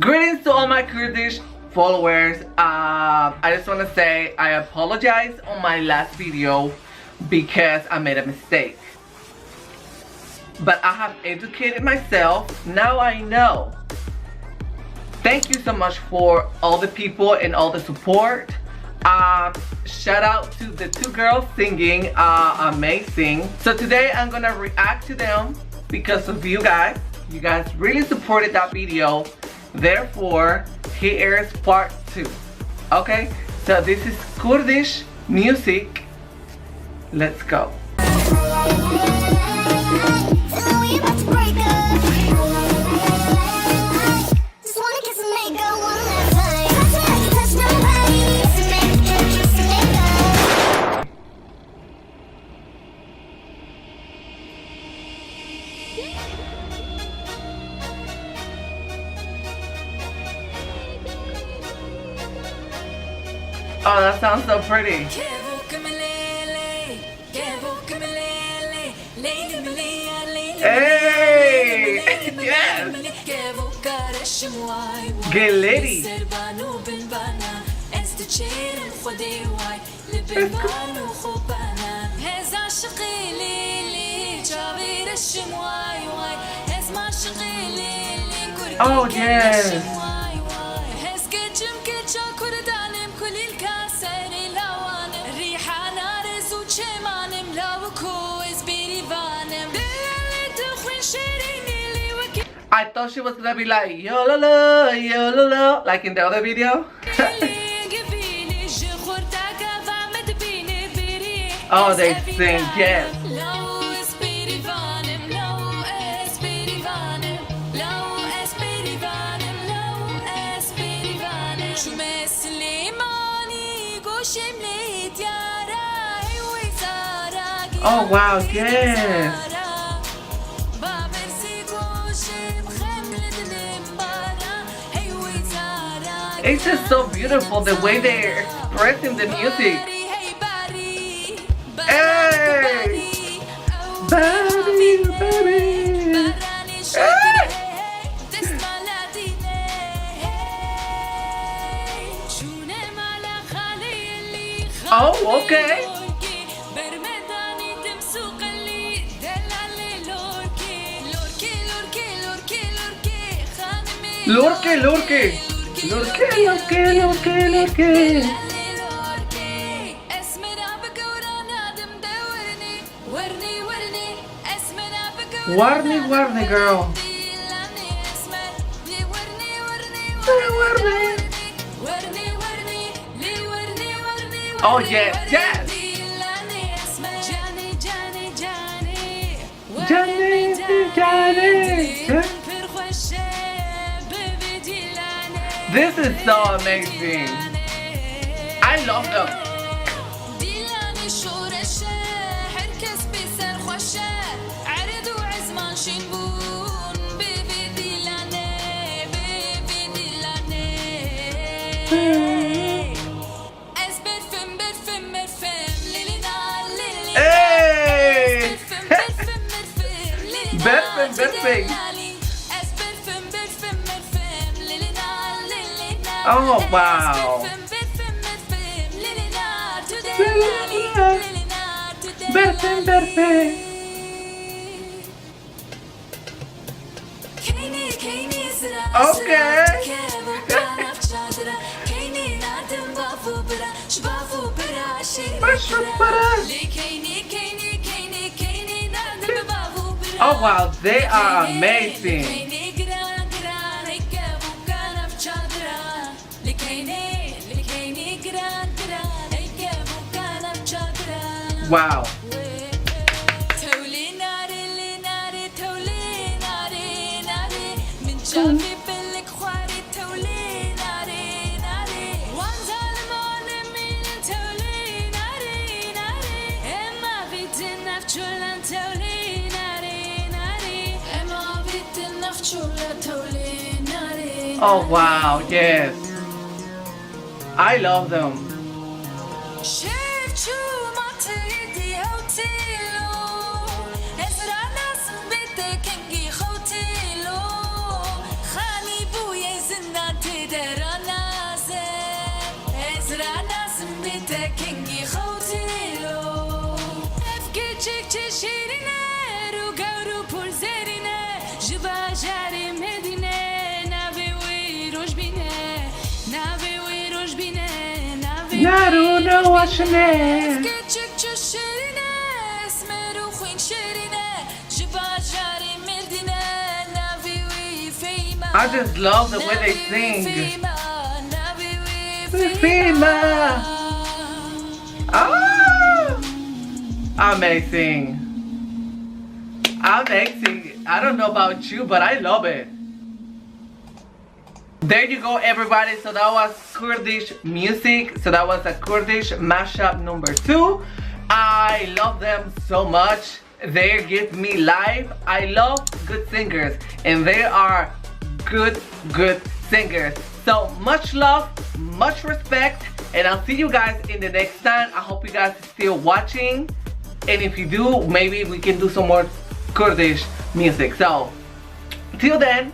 Greetings to all my Kurdish followers. I just want to say I apologize on my last video because I made a mistake. But I have educated myself. Now I know. Thank you so much for all the people and all the support. Shout out to the two girls singing, amazing. So today I'm gonna react to them because of you guys. You guys really supported that video. Therefore, here's part 2. Okay, so this is Kurdish music. Let's go. Oh, that sounds so pretty. Hey! Yes! Get litty. Oh, yes. I thought she was gonna be like yo la la, like in the other video. Oh, they sing, yes. Oh wow, yes. It's just so beautiful the way they're expressing the music. Hey! Baby, baby. Hey! Oh, okay. Lurke, lurke. Lurke, lurke, lurke, lurke. Warni, warni, girl. Oh, yes, yes. Johnny, Johnny. This is so amazing. I love them. Hey! Perfect. Oh wow. Perfect. Okay. Oh wow, they are amazing. Wow. Oh wow, yes. I love them. شیرینه رو گورو پر زرینه جبا جاری مدینه نبی وی روشبینه نبی وی روشبینه نبی نرو نواشنه کچک چو شیرینه اسم رو خوین شیرینه جبا جاری مدینه نبی وی فیما I just love the way they sing. فیما نبی وی Fehime. Ah! Amazing. Amazing. I don't know about you, but I love it. There you go, everybody. So that was Kurdish music. So that was a Kurdish mashup number 2. I love them so much. They give me life. I love good singers, and they are good singers. So much love, much respect, and I'll see you guys in the next time. I hope you guys are still watching, and if you do, maybe we can do some more Kurdish music. So till then,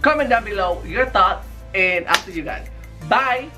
comment down below your thoughts, and I'll see you guys. Bye.